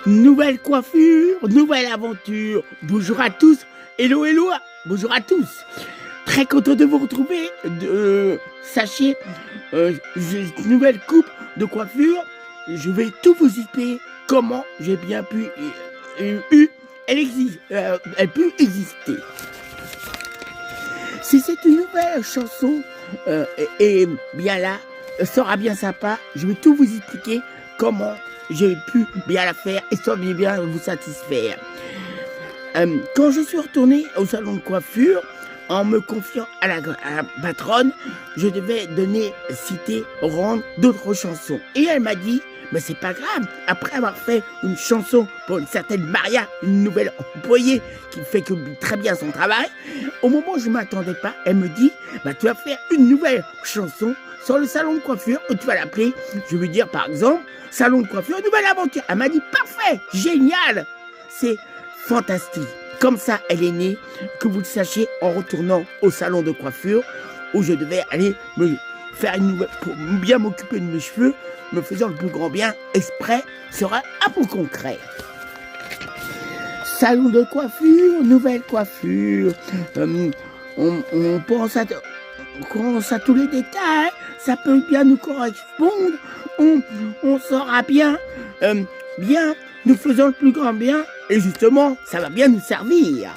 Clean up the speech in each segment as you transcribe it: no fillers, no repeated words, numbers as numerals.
Nouvelle coiffure, nouvelle aventure. Bonjour à tous. Hello, hello. Bonjour à tous. Très content de vous retrouver. Sachez, nouvelle coupe de coiffure. Je vais tout vous expliquer comment j'ai bien pu, elle peut exister. Si c'est une nouvelle chanson, et bien là, sera bien sympa, je vais tout vous expliquer comment j'ai pu bien la faire et ça va bien vous satisfaire. Quand je suis retourné au salon de coiffure, en me confiant à la patronne, je devais citer, rendre d'autres chansons. Et elle m'a dit, mais c'est pas grave, après avoir fait une chanson pour une certaine Maria, une nouvelle employée qui fait très bien son travail, au moment où je ne m'attendais pas, elle me dit, bah, tu vas faire une nouvelle chanson sur le salon de coiffure, où tu vas l'appeler, je veux dire par exemple, salon de coiffure, nouvelle aventure. Elle m'a dit, parfait, génial, c'est fantastique. Comme ça, elle est née, que vous le sachiez, en retournant au salon de coiffure, où je devais aller me faire une nouvelle, pour bien m'occuper de mes cheveux, me faisant le plus grand bien, exprès, sera un peu concret. Salon de coiffure, nouvelle coiffure, on pense à tous les détails, ça peut bien nous correspondre, on saura bien, nous faisons le plus grand bien, et justement, ça va bien nous servir.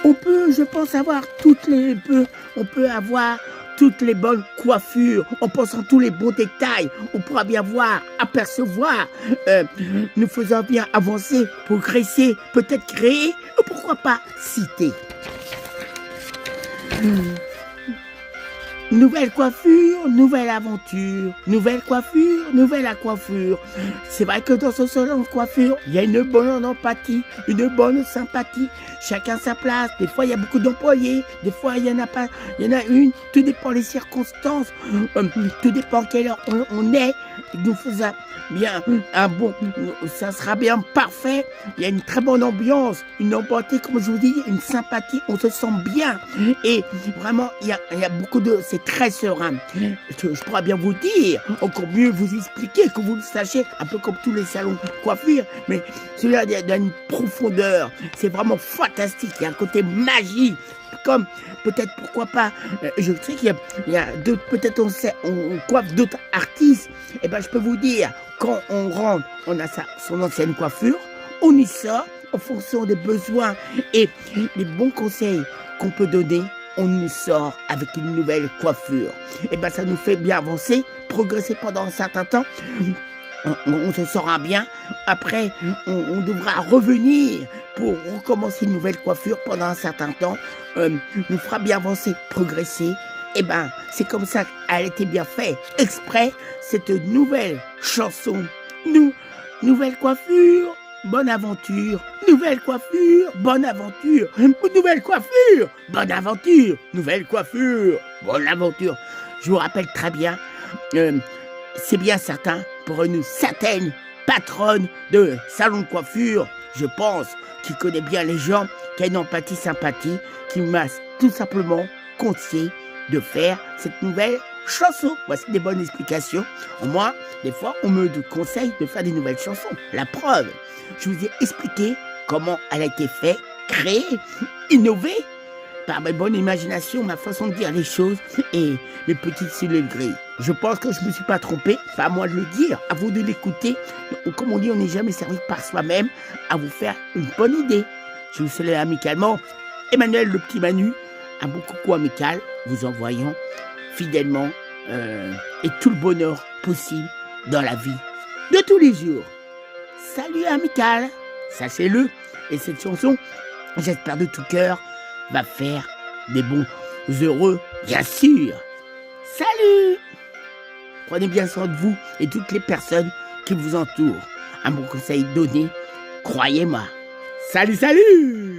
On peut, je pense, avoir on peut avoir toutes les bonnes coiffures, en pensant tous les bons détails, on pourra bien voir, apercevoir, nous faisant bien avancer, progresser, peut-être créer, ou pourquoi pas citer. Nouvelle coiffure, nouvelle aventure. Nouvelle coiffure, nouvelle coiffure. C'est vrai que dans ce salon de coiffure, il y a une bonne empathie, une bonne sympathie. Chacun sa place. Des fois, il y a beaucoup d'employés. Des fois, il y en a pas. Il y en a une. Tout dépend des circonstances. Tout dépend quelle heure on est. Nous faisons bien ça sera bien parfait. Il y a une très bonne ambiance, une empathie, comme je vous dis, une sympathie. On se sent bien. Et vraiment, il y a beaucoup c'est très serein. Je pourrais bien vous dire, encore mieux vous expliquer, que vous le sachiez, un peu comme tous les salons de coiffure, mais celui-là a une profondeur. C'est vraiment fantastique. Il y a un côté magique. Comme peut-être, pourquoi pas, je sais qu'il y a d'autres, peut-être on coiffe d'autres artistes, et ben je peux vous dire, quand on rentre, on a son ancienne coiffure, on y sort en fonction des besoins et les bons conseils qu'on peut donner, on y sort avec une nouvelle coiffure. Et ben ça nous fait bien avancer, progresser pendant un certain temps. On se sera bien. Après, on devra revenir pour recommencer une nouvelle coiffure pendant un certain temps. Nous fera bien avancer, progresser. Et ben, c'est comme ça qu'elle a été bien faite. Exprès, cette nouvelle chanson. Nouvelle coiffure, bonne aventure. Nouvelle coiffure, bonne aventure. Nouvelle coiffure, bonne aventure. Nouvelle coiffure, bonne aventure. Je vous rappelle très bien, c'est bien certain, pour une certaine patronne de salon de coiffure, je pense, qui connaît bien les gens, qui a une empathie, sympathie, qui m'a tout simplement conseillé de faire cette nouvelle chanson. Voici des bonnes explications. Moi, des fois, on me conseille de faire des nouvelles chansons. La preuve, je vous ai expliqué comment elle a été faite, créée, innovée, par ma bonne imagination, ma façon de dire les choses et mes petites syllabes. Je pense que je ne me suis pas trompé, pas à moi de le dire, à vous de l'écouter. Comme on dit, on n'est jamais servi par soi-même, à vous faire une bonne idée. Je vous salue amicalement, Emmanuel le petit Manu, un bon coucou amical, vous envoyant fidèlement et tout le bonheur possible dans la vie de tous les jours. Salut amical, sachez-le, et cette chanson, j'espère de tout cœur, va faire des bons heureux, bien sûr. Salut! Prenez bien soin de vous et toutes les personnes qui vous entourent. Un bon conseil donné, croyez-moi. Salut, salut!